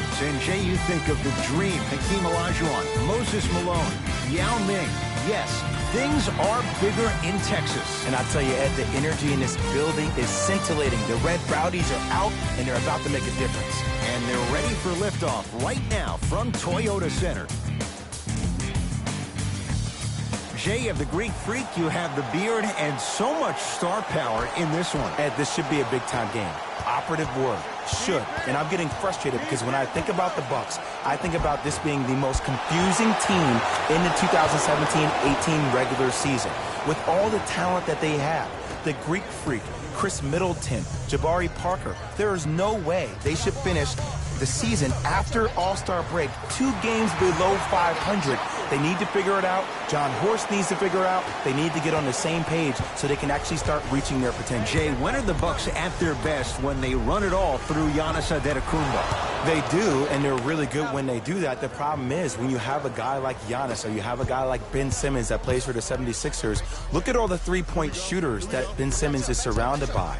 Williams. And Jay, you think of the Dream, Hakeem Olajuwon, Moses Malone, Yao Ming. Yes, things are bigger in Texas. And I tell you, Ed, the energy in this building is scintillating. The Red Rowdies are out, and they're about to make a difference. And they're ready for liftoff right now from Toyota Center. Jay, you have the Greek Freak, you have the beard, and so much star power in this one. Ed, this should be a big-time game. Operative word, should. And I'm getting frustrated because when I think about the Bucks, I think about this being the most confusing team in the 2017-18 regular season. With all the talent that they have, the Greek Freak, Chris Middleton, Jabari Parker, there is no way they should finish the season after All-Star break 2 games below 500. They need to figure it out. John Horst needs to figure out. They need to get on the same page so they can actually start reaching their potential. Jay, when are the Bucks at their best? When they run it all through Giannis Antetokounmpo? They do, and they're really good when they do that. The problem is when you have a guy like Giannis or you have a guy like Ben Simmons that plays for the 76ers, look at all the three-point shooters that Ben Simmons is surrounded by.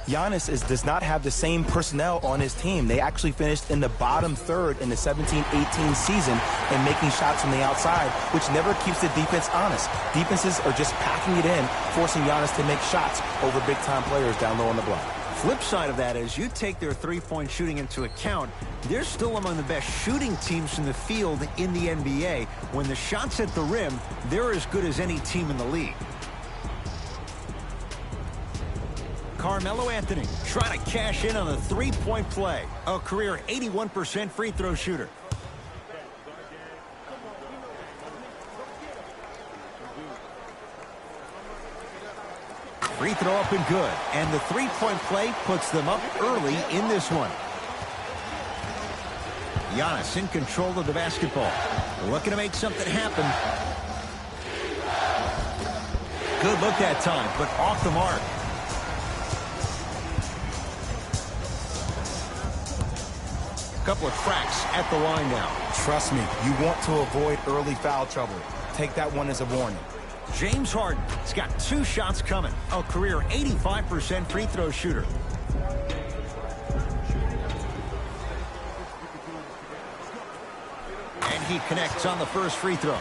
Giannis does not have the same personnel on his team. They actually finished in the bottom third in the 17-18 season and making shots from the outside, which never keeps the defense honest. Defenses are just packing it in, forcing Giannis to make shots over big-time players down low on the block. Flip side of that is you take their three-point shooting into account, they're still among the best shooting teams in the field in the NBA. When the shot's at the rim, they're as good as any team in the league. Carmelo Anthony trying to cash in on a three-point play. A career 81% free throw shooter. Free throw up and good. And the three-point play puts them up early in this one. Giannis in control of the basketball. Looking to make something happen. Good look that time, but off the mark. Couple of cracks at the line now. Trust me, you want to avoid early foul trouble. Take that one as a warning. James Harden has got 2 shots coming. A career 85% free throw shooter. And he connects on the first free throw.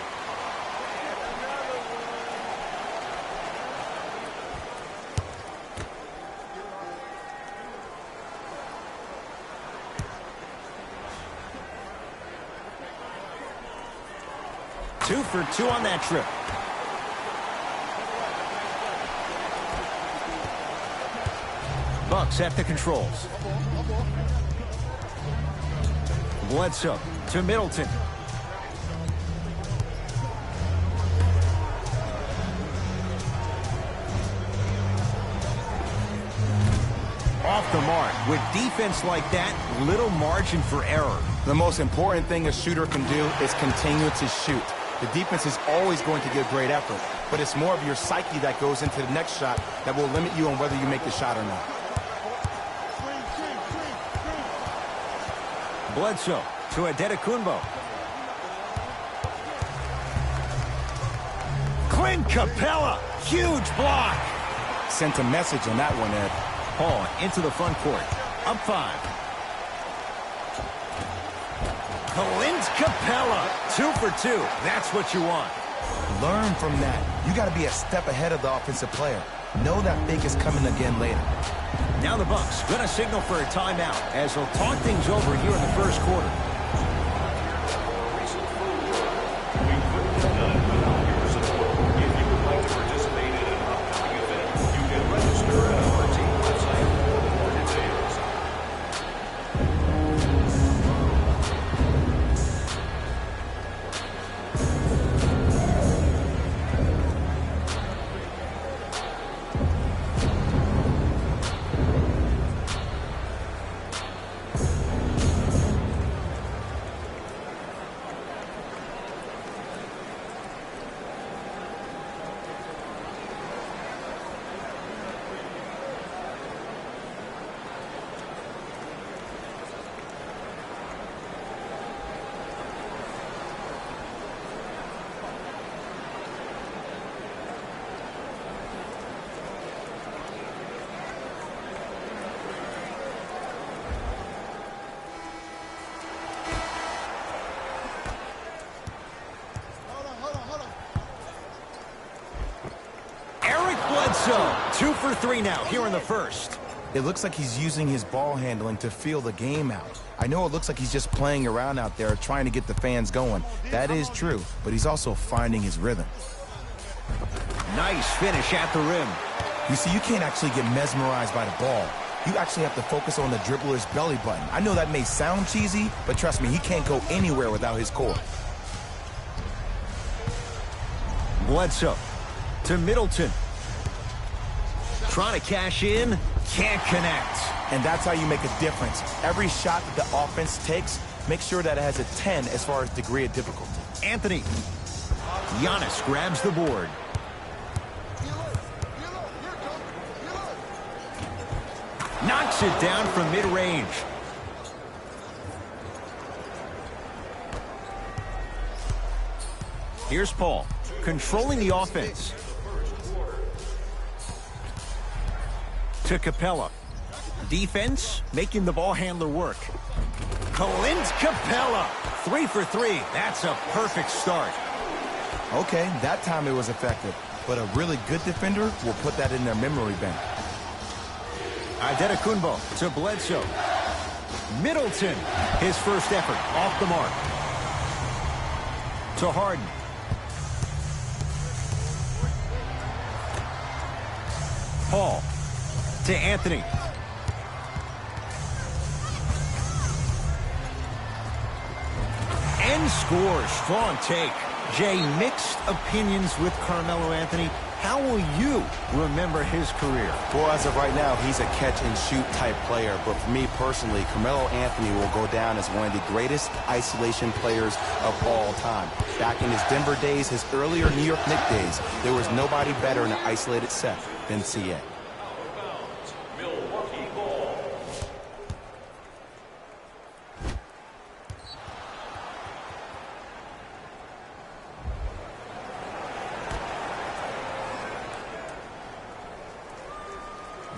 Two for 2 on that trip. Bucks at the controls. Bledsoe to Middleton. Off the mark. With defense like that, little margin for error. The most important thing a shooter can do is continue to shoot. The defense is always going to give great effort, but it's more of your psyche that goes into the next shot that will limit you on whether you make the shot or not. Bledsoe to Antetokounmpo. Clint Capella, huge block. Sent a message on that one, Ed. Paul into the front court. Up 5. Clint Capella, 2 for 2. That's what you want. Learn from that. You got to be a step ahead of the offensive player. Know that fake is coming again later. Now the Bucks going to signal for a timeout as they'll talk things over here in the first quarter. Bledsoe, 2 for 3 now here in the first. It looks like he's using his ball handling to feel the game out. I know it looks like he's just playing around out there trying to get the fans going. That is true, but he's also finding his rhythm. Nice finish at the rim. You see, you can't actually get mesmerized by the ball. You actually have to focus on the dribbler's belly button. I know that may sound cheesy, but trust me, he can't go anywhere without his core. Bledsoe to Middleton. Trying to cash in, can't connect. And that's how you make a difference. Every shot that the offense takes, make sure that it has a 10 as far as degree of difficulty. Anthony. Giannis grabs the board. Knocks it down from mid-range. Here's Paul, controlling the offense. To Capella. Defense, making the ball handler work. Clint Capella, 3 for 3. That's a perfect start. Okay, that time it was effective. But a really good defender will put that in their memory bank. Adetokunbo to Bledsoe. Middleton, his first effort, off the mark. To Harden. Paul to Anthony. And scores. Strong take. Jay, mixed opinions with Carmelo Anthony. How will you remember his career? Well, as of right now, he's a catch-and-shoot type player. But for me personally, Carmelo Anthony will go down as one of the greatest isolation players of all time. Back in his Denver days, his earlier New York Knicks days, there was nobody better in an isolated set than CA.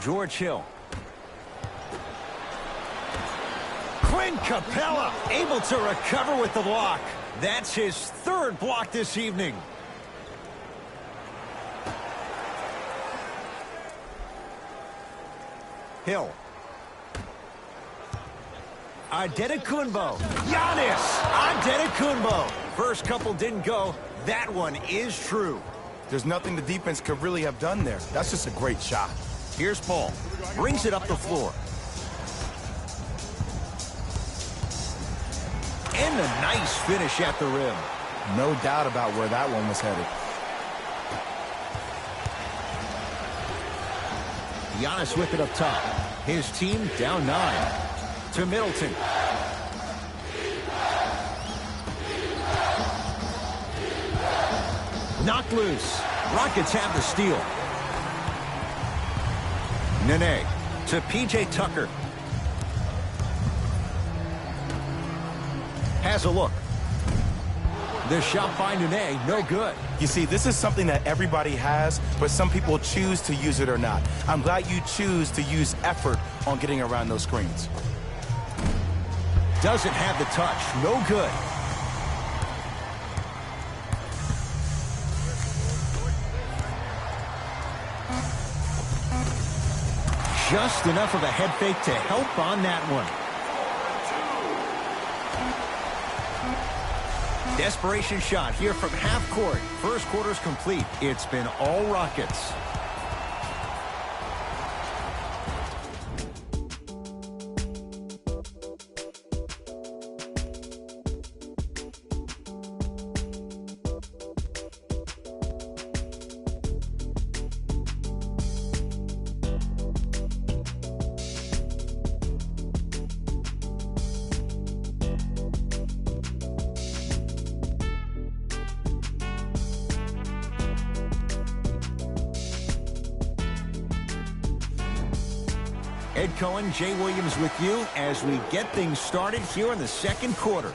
George Hill. Clint Capella able to recover with the block. That's his third block this evening. Hill. Adetokunbo. Giannis Adetokunbo. First couple didn't go. That one is true. There's nothing the defense could really have done there. That's just a great shot. Here's Paul. Brings it up the floor. And a nice finish at the rim. No doubt about where that one was headed. Giannis with it up top. His team down 9. To Middleton. Knocked loose. Rockets have the steal. Nene to P.J. Tucker. Has a look. The shot by Nene, no good. You see, this is something that everybody has, but some people choose to use it or not. I'm glad you choose to use effort on getting around those screens. Doesn't have the touch, no good. Just enough of a head fake to help on that one. Desperation shot here from half court. First quarter's complete. It's been all Rockets. Ed Cohen, Jay Williams with you as we get things started here in the second quarter.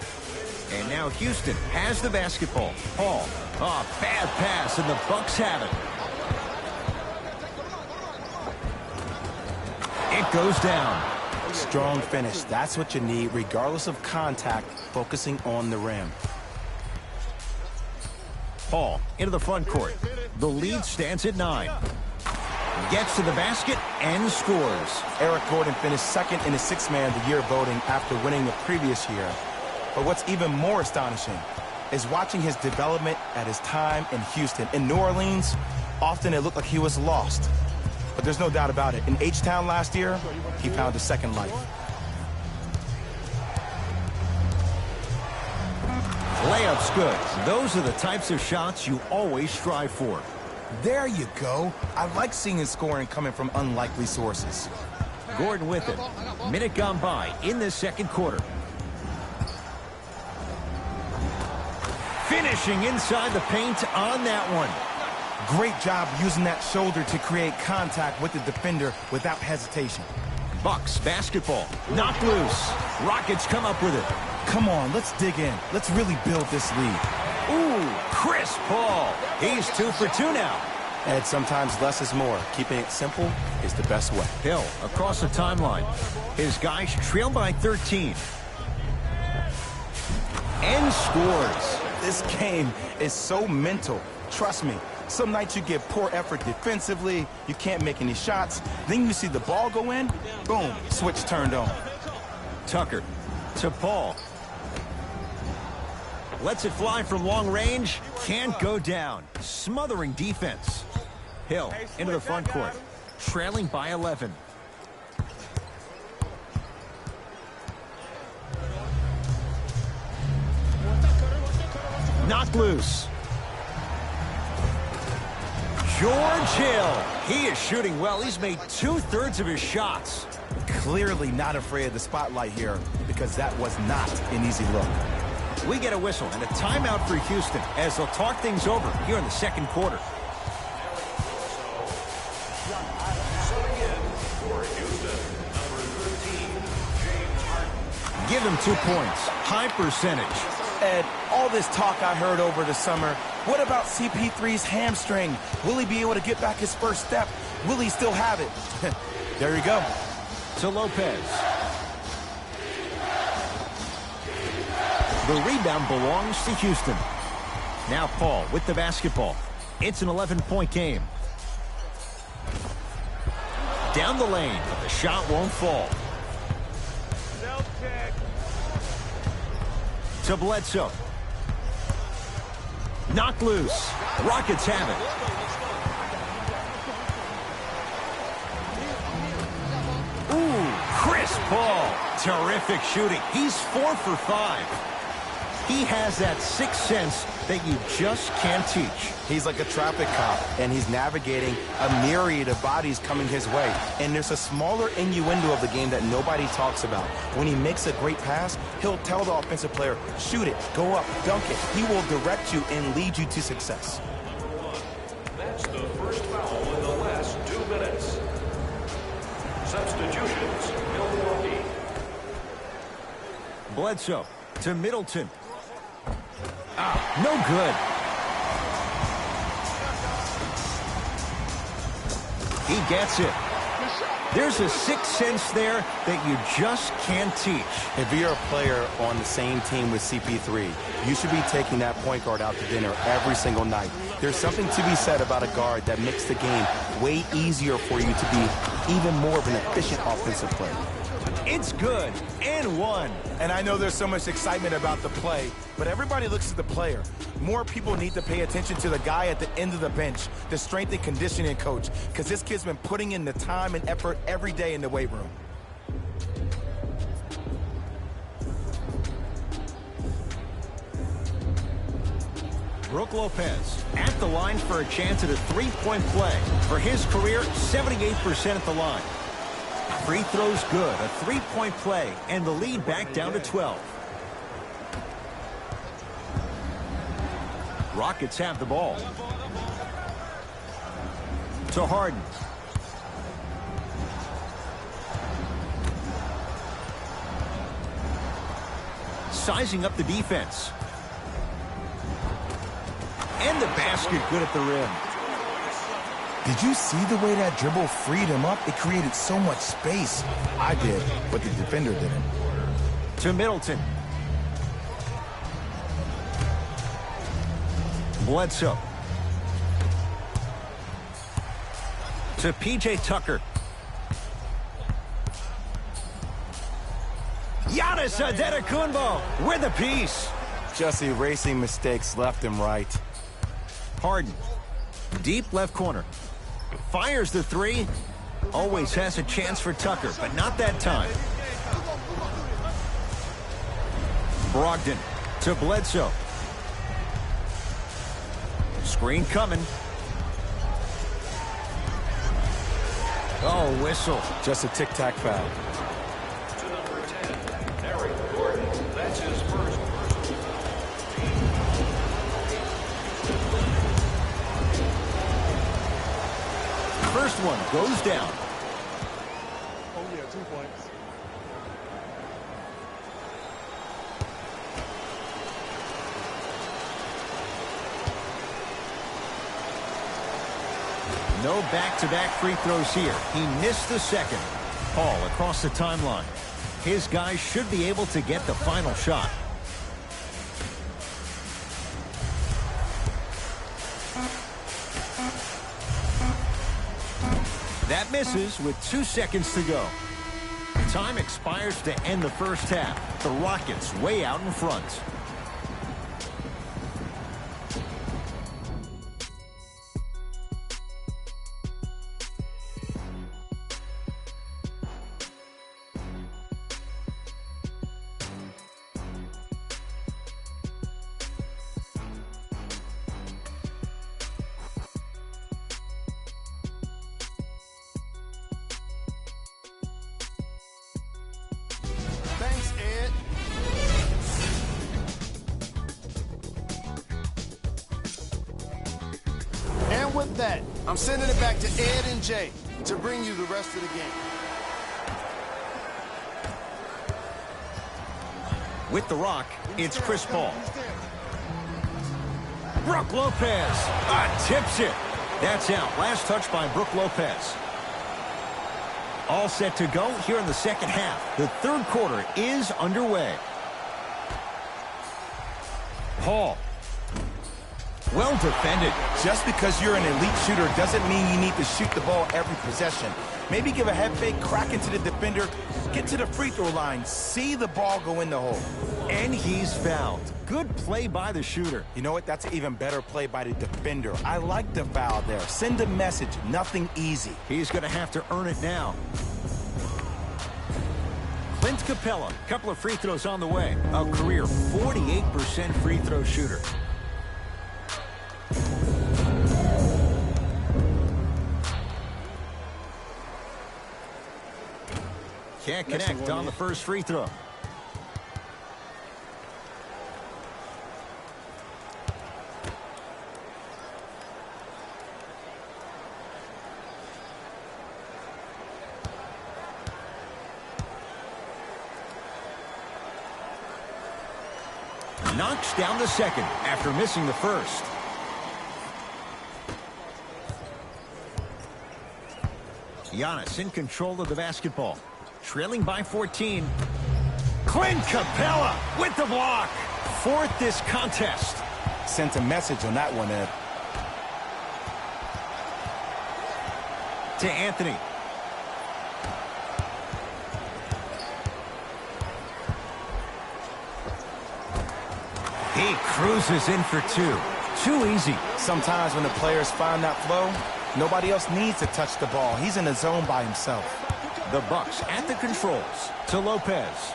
And now Houston has the basketball. Paul, bad pass, and the Bucks have it. It goes down. Strong finish. That's what you need, regardless of contact, focusing on the rim. Paul into the front court. The lead stands at 9. Gets to the basket and scores. Eric Gordon finished second in the Sixth Man of the Year voting after winning the previous year. But what's even more astonishing is watching his development at his time in Houston. In New Orleans, often it looked like he was lost. But there's no doubt about it. In H-Town last year, he found a second life. Layup's good. Those are the types of shots you always strive for. There you go. I like seeing his scoring coming from unlikely sources. Gordon with it. Minute gone by in the second quarter. Finishing inside the paint on that one. Great job using that shoulder to create contact with the defender without hesitation. Bucks basketball. Knocked loose. Rockets come up with it. Come on, let's dig in. Let's really build this lead. Ooh, Chris Paul. He's 2 for 2 now. And sometimes less is more. Keeping it simple is the best way. Hill across the timeline. His guys trail by 13. And scores. This game is so mental. Trust me. Some nights you give poor effort defensively, you can't make any shots, then you see the ball go in, boom, switch turned on. Tucker to Paul. Lets it fly from long range, can't go down. Smothering defense. Hill into the front court, trailing by 11. Knocked loose. George Hill. He is shooting well. He's made 2/3 of his shots. Clearly not afraid of the spotlight here because that was not an easy look. We get a whistle and a timeout for Houston as they'll talk things over here in the second quarter. Give him 2 points. High percentage. Ed, all this talk I heard over the summer, what about CP3's hamstring? Will he be able to get back his first step? Will he still have it? There you go. To Lopez. The rebound belongs to Houston. Now Paul with the basketball. It's an 11-point game. Down the lane, but the shot won't fall. To Bledsoe. Knocked loose. Rockets have it. Ooh, Chris Paul. Terrific shooting. He's 4 for 5. He has that sixth sense that you just can't teach. He's like a traffic cop, and he's navigating a myriad of bodies coming his way. And there's a smaller innuendo of the game that nobody talks about. When he makes a great pass, he'll tell the offensive player, shoot it, go up, dunk it. He will direct you and lead you to success. That's the first foul in the last 2 minutes. Substitutions, Milwaukee. Bledsoe to Middleton. No good. He gets it. There's a sixth sense there that you just can't teach. If you're a player on the same team with CP3, you should be taking that point guard out to dinner every single night. There's something to be said about a guard that makes the game way easier for you to be even more of an efficient offensive player. It's good, and one. And I know there's so much excitement about the play, but everybody looks at the player. More people need to pay attention to the guy at the end of the bench, the strength and conditioning coach, because this kid's been putting in the time and effort every day in the weight room. Brook Lopez at the line for a chance at a three-point play. For his career, 78% at the line. Free throws good, a three-point play, and the lead back down to 12. Rockets have the ball. To Harden. Sizing up the defense. And the basket good at the rim. Did you see the way that dribble freed him up? It created so much space. I did, but the defender didn't. To Middleton. Bledsoe. to P.J. Tucker. Giannis Antetokounmpo with the piece. Just erasing mistakes left and right. Harden, deep left corner. Fires the three. Always has a chance for Tucker, but not that time. Brogdon to Bledsoe. Screen coming. Oh, whistle. Just a tic-tac foul. To number 10, Eric Gordon. That's his first. First one goes down. Oh, yeah, 2 points. No back-to-back free throws here. He missed the second. Paul across the timeline. His guys should be able to get the final shot. That misses with 2 seconds to go. Time expires to end the first half. The Rockets way out in front. Thanks, Ed. And with that, I'm sending it back to Ed and Jay to bring you the rest of the game. With the rock, it's Chris Paul. Brook Lopez tips it. That's out. Last touch by Brook Lopez. All set to go here in the second half. The third quarter is underway. Paul. Well defended. Just because you're an elite shooter doesn't mean you need to shoot the ball every possession. Maybe give a head fake, crack into the defender, get to the free throw line, see the ball go in the hole. And he's fouled. Good play by the shooter. You know what? That's an even better play by the defender. I like the foul there. Send a message. Nothing easy. He's going to have to earn it now. Clint Capella, couple of free throws on the way. A career 48% free throw shooter. Can't connect on the first free throw. Knocks down the second after missing the first. Giannis in control of the basketball. Trailing by 14. Clint Capella with the block. Fourth this contest. Sent a message on that one, Ed. To Anthony. He cruises in for two. Too easy. Sometimes when the players find that flow, nobody else needs to touch the ball. He's in the zone by himself. The Bucks at the controls to Lopez.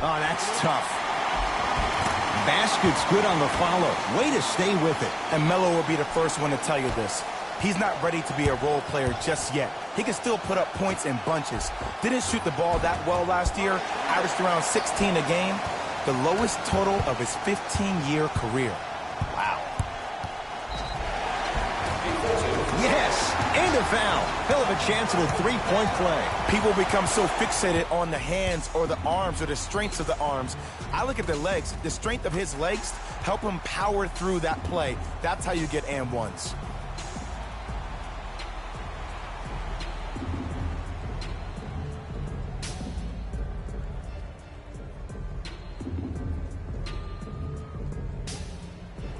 Oh, that's tough. Basket's good on the follow. Way to stay with it. And Melo will be the first one to tell you this. He's not ready to be a role player just yet. He can still put up points in bunches. Didn't shoot the ball that well last year. Averaged around 16 a game. The lowest total of his 15-year career. Wow. Yes, and a foul. He'll have a chance at a three-point play. People become so fixated on the hands or the arms or the strengths of the arms. I look at the legs. The strength of his legs help him power through that play. That's how you get and ones.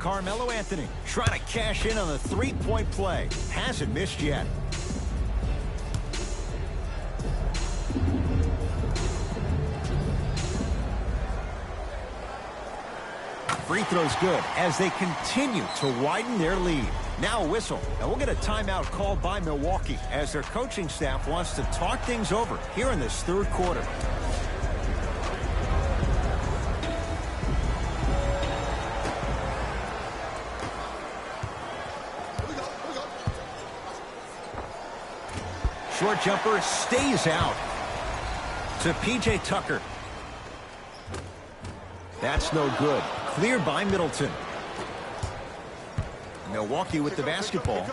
Carmelo Anthony trying to cash in on the three-point play. Hasn't missed yet. Free throw's good as they continue to widen their lead. Now a whistle, and we'll get a timeout called by Milwaukee as their coaching staff wants to talk things over here in this third quarter. Short jumper stays out to P.J. Tucker. That's no good. Cleared by Middleton. Milwaukee with the basketball.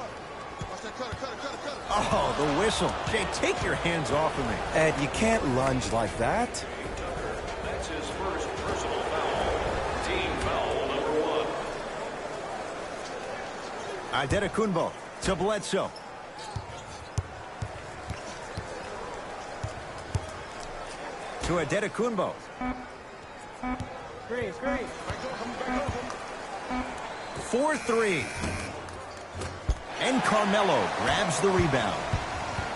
Oh, the whistle. Jay, take your hands off of me. Ed, you can't lunge like that. That's his first personal foul. Team foul number 1. Antetokounmpo to Bledsoe. To Antetokounmpo. Great. 4-3. And Carmelo grabs the rebound.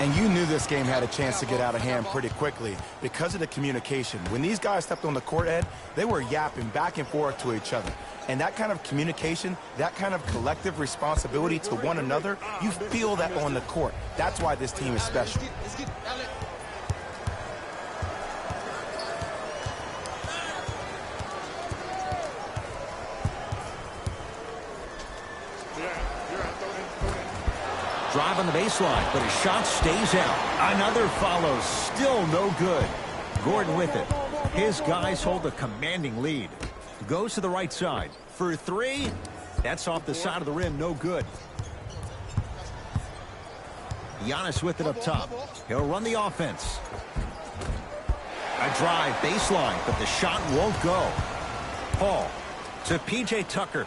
And you knew this game had a chance to get out of hand pretty quickly because of the communication. When these guys stepped on the court, Ed, they were yapping back and forth to each other. And that kind of communication, that kind of collective responsibility to one another, you feel that on the court. That's why this team is special. Drive on the baseline, but his shot stays out. Another follows, still no good. Gordon with it. His guys hold a commanding lead. Goes to the right side. For three, that's off the side of the rim, no good. Giannis with it up top. He'll run the offense. A drive, baseline, but the shot won't go. Paul to P.J. Tucker.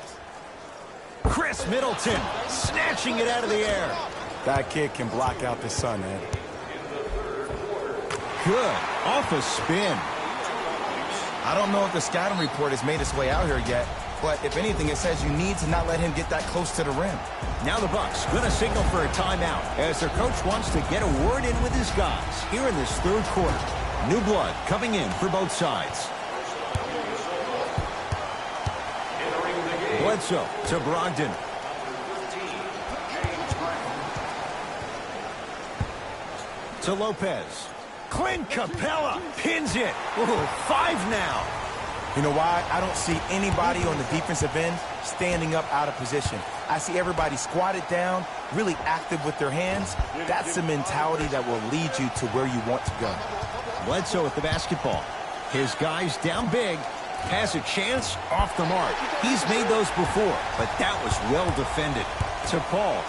Chris Middleton snatching it out of the air. That kid can block out the sun, Ed. Good. Off a spin. I don't know if the scouting report has made its way out here yet, but if anything, it says you need to not let him get that close to the rim. Now the Bucks going to signal for a timeout as their coach wants to get a word in with his guys here in this third quarter. New blood coming in for both sides. Bledsoe to Brogdon. To Lopez. Clint Capella pins it. Ooh, 5 now. You know why? I don't see anybody on the defensive end standing up out of position. I see everybody squatted down, really active with their hands. That's the mentality that will lead you to where you want to go. Bledsoe with the basketball. His guys down big. Has a chance off the mark. He's made those before, but that was well defended. To Paul.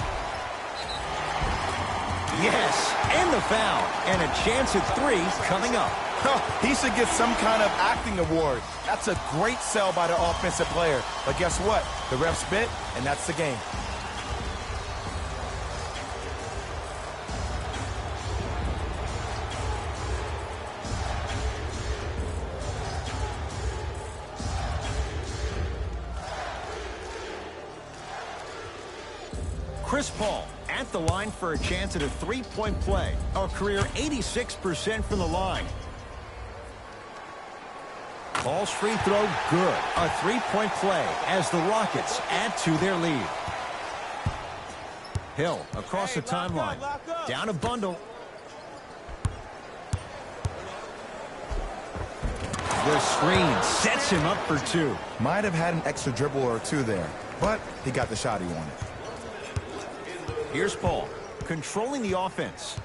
Yes, and the foul. And a chance at 3 coming up. He should get some kind of acting award. That's a great sell by the offensive player. But guess what? The ref spit, and that's the game. Chris Paul at the line for a chance at a three-point play. A career 86% from the line. Paul's free throw good. A three-point play as the Rockets add to their lead. Hill across the timeline. Down a bundle. The screen sets him up for 2. Might have had an extra dribble or 2 there, but he got the shot he wanted. Here's Paul, controlling the offense.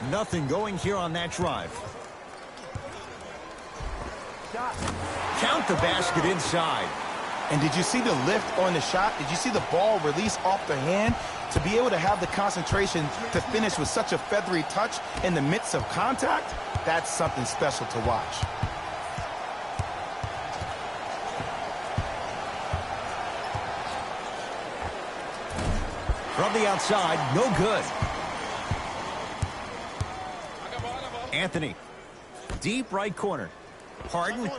Nothing going here on that drive. Count the basket inside. And did you see the lift on the shot? Did you see the ball release off the hand? To be able to have the concentration to finish with such a feathery touch in the midst of contact, that's something special to watch. From the outside, no good. Anthony, deep right corner. Harden.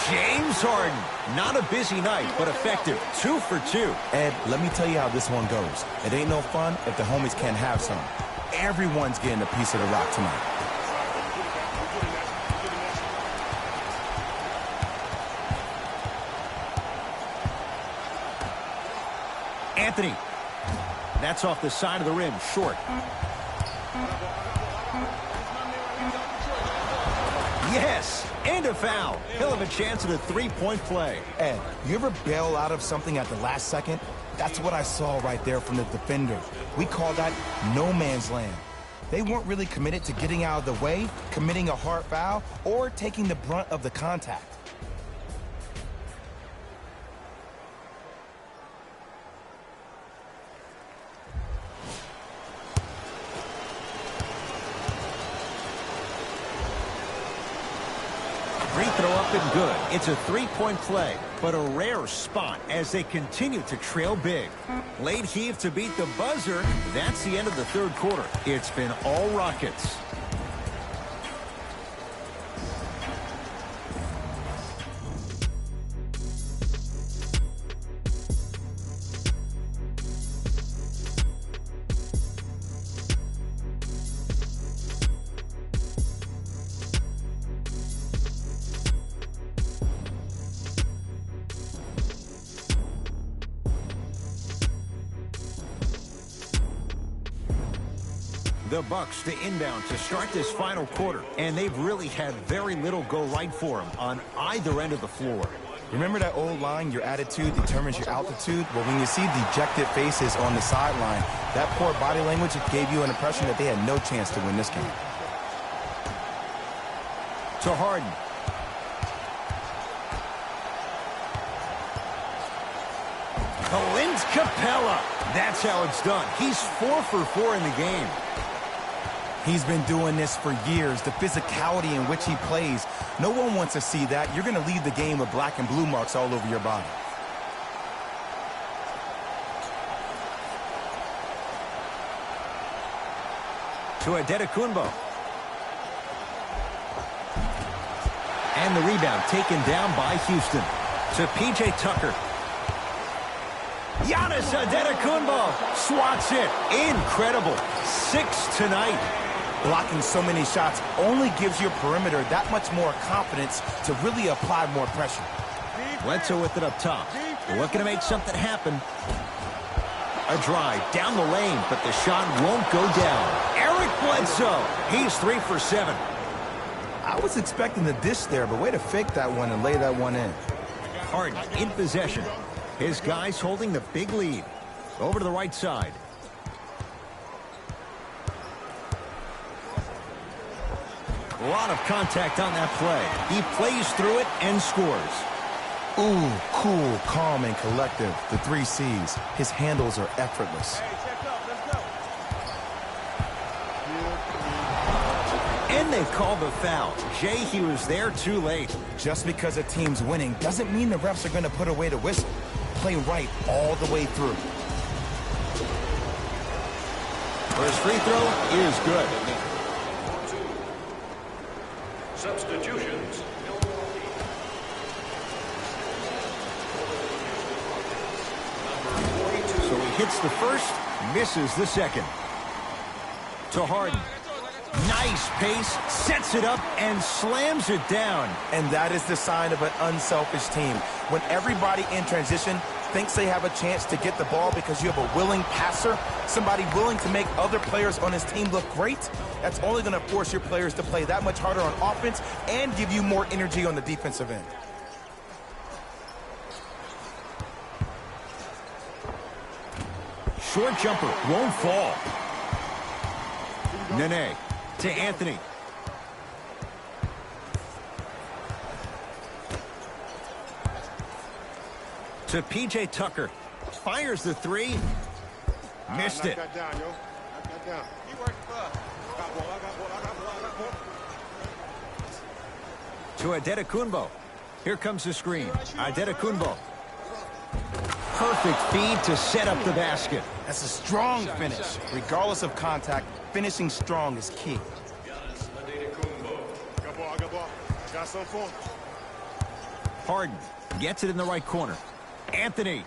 James Harden. Not a busy night, but effective. 2 for 2. Ed, let me tell you how this one goes. It ain't no fun if the homies can't have some. Everyone's getting a piece of the rock tonight. Anthony. That's off the side of the rim, short. Yes, and a foul. He'll have a chance at a three-point play. Ed, you ever bail out of something at the last second? That's what I saw right there from the defender. We call that no man's land. They weren't really committed to getting out of the way, committing a hard foul, or taking the brunt of the contact. Free throw up and good. It's a three-point play, but a rare spot as they continue to trail big. Late heave to beat the buzzer. That's the end of the third quarter. It's been all Rockets. The Bucks to inbound to start this final quarter, and they've really had very little go right for them on either end of the floor. Remember that old line, your attitude determines your altitude? Well, when you see dejected faces on the sideline, that poor body language gave you an impression that they had no chance to win this game. To Harden. Clint Capella. That's how it's done. He's 4 for 4 in the game. He's been doing this for years. The physicality in which he plays, no one wants to see that. You're going to leave the game with black and blue marks all over your body. To Adetokunbo. And the rebound taken down by Houston. To P.J. Tucker. Giannis Adetokunbo swats it. Incredible. 6 tonight. Blocking so many shots only gives your perimeter that much more confidence to really apply more pressure. Bledsoe with it up top. Looking to make something happen. A drive down the lane, but the shot won't go down. Eric Bledsoe. He's 3 for 7. I was expecting the dish there, but way to fake that one and lay that one in. Harden in possession. His guys holding the big lead. Over to the right side. A lot of contact on that play. He plays through it and scores. Ooh, cool, calm, and collective. The 3 C's. His handles are effortless. And they call the foul. Jay, he was there too late. Just because a team's winning doesn't mean the refs are going to put away the whistle. Play right all the way through. First free throw is good. Substitutions. So he hits the first, misses the second. To Harden. Nice pace, sets it up, and slams it down. And that is the sign of an unselfish team. When everybody in transition thinks they have a chance to get the ball because you have a willing passer, somebody willing to make other players on his team look great, that's only going to force your players to play that much harder on offense and give you more energy on the defensive end. Short jumper won't fall. Nene to Anthony. To P.J. Tucker. Fires the 3. Missed it. To Adetokunbo. Here comes the screen. Adetokunbo. Perfect feed to set up the basket. That's a strong finish. Regardless of contact, finishing strong is key. Got some for him. Harden gets it in the right corner. Anthony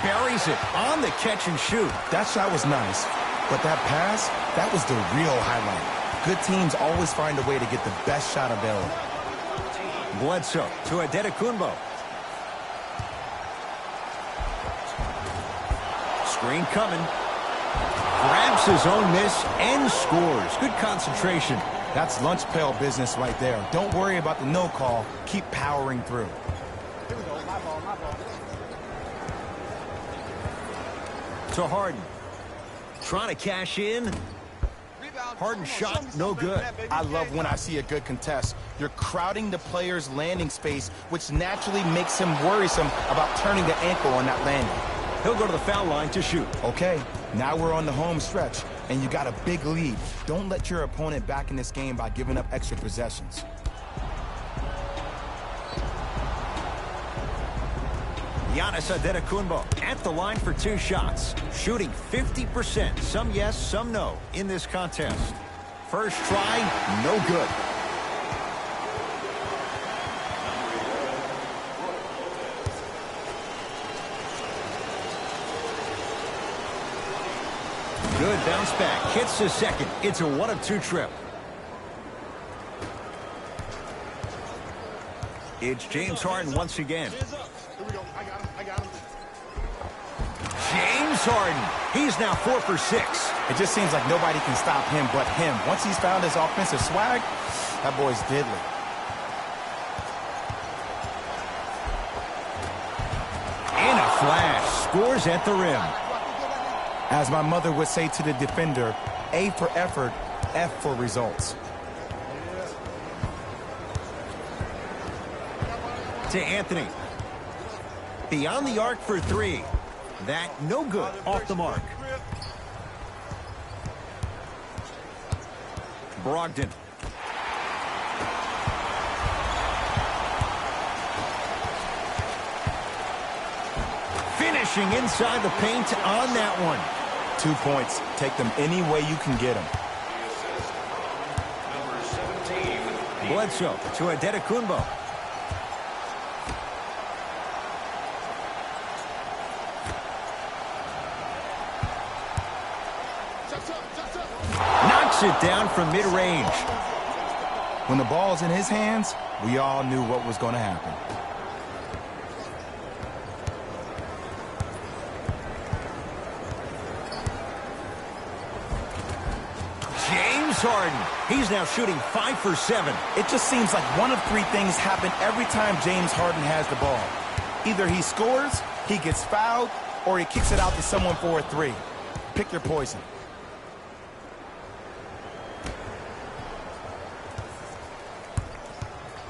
buries it on the catch and shoot. That shot was nice, but that pass, that was the real highlight. Good teams always find a way to get the best shot available. Bledsoe to Adetokunbo. Screen coming. Grabs his own miss and scores. Good concentration. That's lunch pail business right there. Don't worry about the no call. Keep powering through. Here we go. My ball, my ball. To Harden. Trying to cash in. Harden shot, no good. I love when I see a good contest. You're crowding the player's landing space, which naturally makes him worrisome about turning the ankle on that landing. He'll go to the foul line to shoot. Okay, now we're on the home stretch, and you got a big lead. Don't let your opponent back in this game by giving up extra possessions. Giannis Adetokunbo at the line for 2 shots. Shooting 50%. Some yes, some no in this contest. First try, no good. Good bounce back. Hits the second. It's a 1 of 2 trip. It's James Harden once again. Here we go. I got him. James Harden. He's now 4 for 6. It just seems like nobody can stop him but him. Once he's found his offensive swag, that boy's deadly. In a flash. Scores at the rim. As my mother would say to the defender, A for effort, F for results. To Anthony. Beyond the arc for 3. That no good. Off the mark. Brogdon. Finishing inside the paint on that one. 2 points. Take them any way you can get them. Number 17. Bledsoe to Adetokunbo. Knocks it down from mid-range. When the ball's in his hands, we all knew what was going to happen. James Harden. He's now shooting 5 for 7. It just seems like 1 of 3 things happen every time James Harden has the ball. Either he scores, he gets fouled, or he kicks it out to someone for a 3. Pick your poison.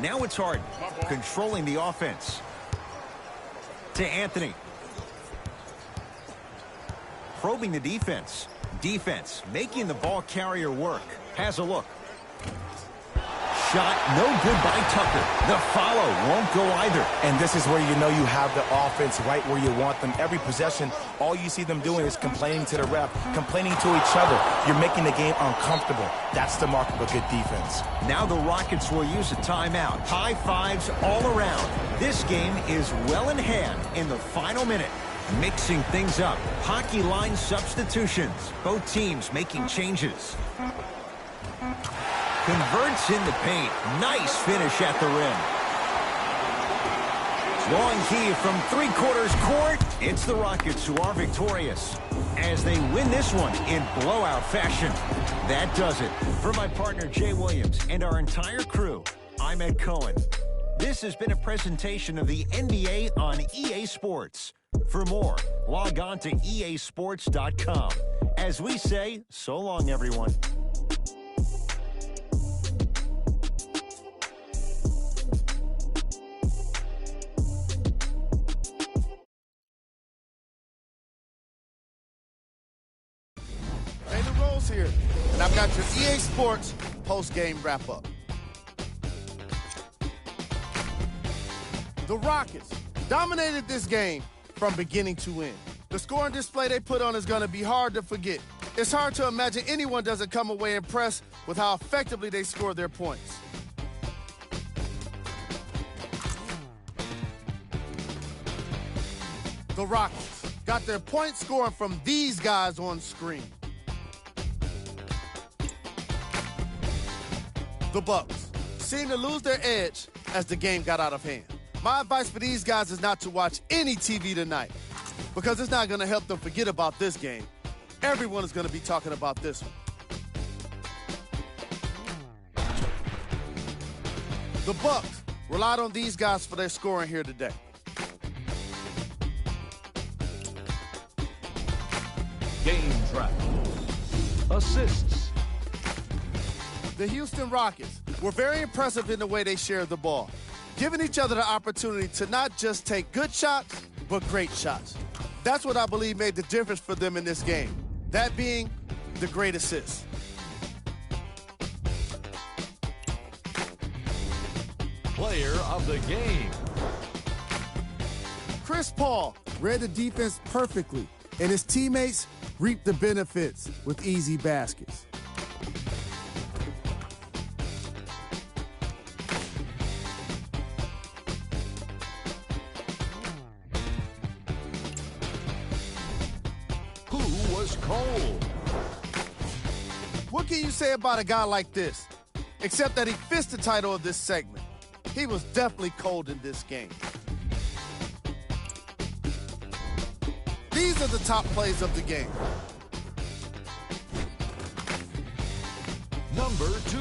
Now it's Harden, controlling the offense. To Anthony. Probing the defense. Defense, making the ball carrier work. Has a look. Shot no good by Tucker. The follow won't go either. And this is where you know you have the offense right where you want them. Every possession, all you see them doing is complaining to the ref, complaining to each other. You're making the game uncomfortable. That's the mark of a good defense. Now the Rockets will use a timeout. High fives all around. This game is well in hand in the final minute. Mixing things up. Hockey line substitutions. Both teams making changes. Converts in the paint. Nice finish at the rim. Long key from 3/4 court. It's the Rockets who are victorious as they win this one in blowout fashion. That does it. For my partner Jay Williams and our entire crew, I'm Ed Cohen. This has been a presentation of the NBA on EA Sports. For more, log on to easports.com. As we say, so long, everyone. David Rose here, and I've got your EA Sports post-game wrap-up. The Rockets dominated this game from beginning to end. The scoring display they put on is going to be hard to forget. It's hard to imagine anyone doesn't come away impressed with how effectively they score their points. The Rockets got their point scoring from these guys on screen. The Bucks seemed to lose their edge as the game got out of hand. My advice for these guys is not to watch any TV tonight because it's not going to help them forget about this game. Everyone is going to be talking about this one. The Bucks relied on these guys for their scoring here today. Game track. Assists. The Houston Rockets were very impressive in the way they shared the ball, giving each other the opportunity to not just take good shots, but great shots. That's what I believe made the difference for them in this game, that being the great assist. Player of the game. Chris Paul read the defense perfectly, and his teammates reaped the benefits with easy baskets. Who was cold? What can you say about a guy like this? Except that he fits the title of this segment. He was definitely cold in this game. These are the top plays of the game. Number 2.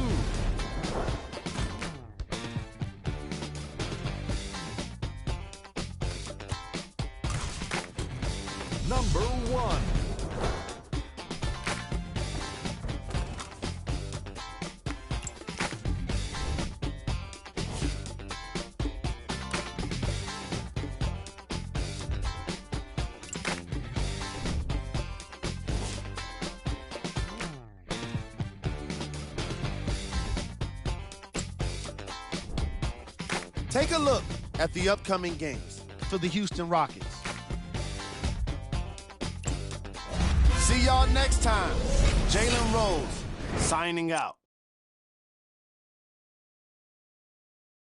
Number 1. Take a look at the upcoming games for the Houston Rockets. See y'all next time. Jalen Rose signing out.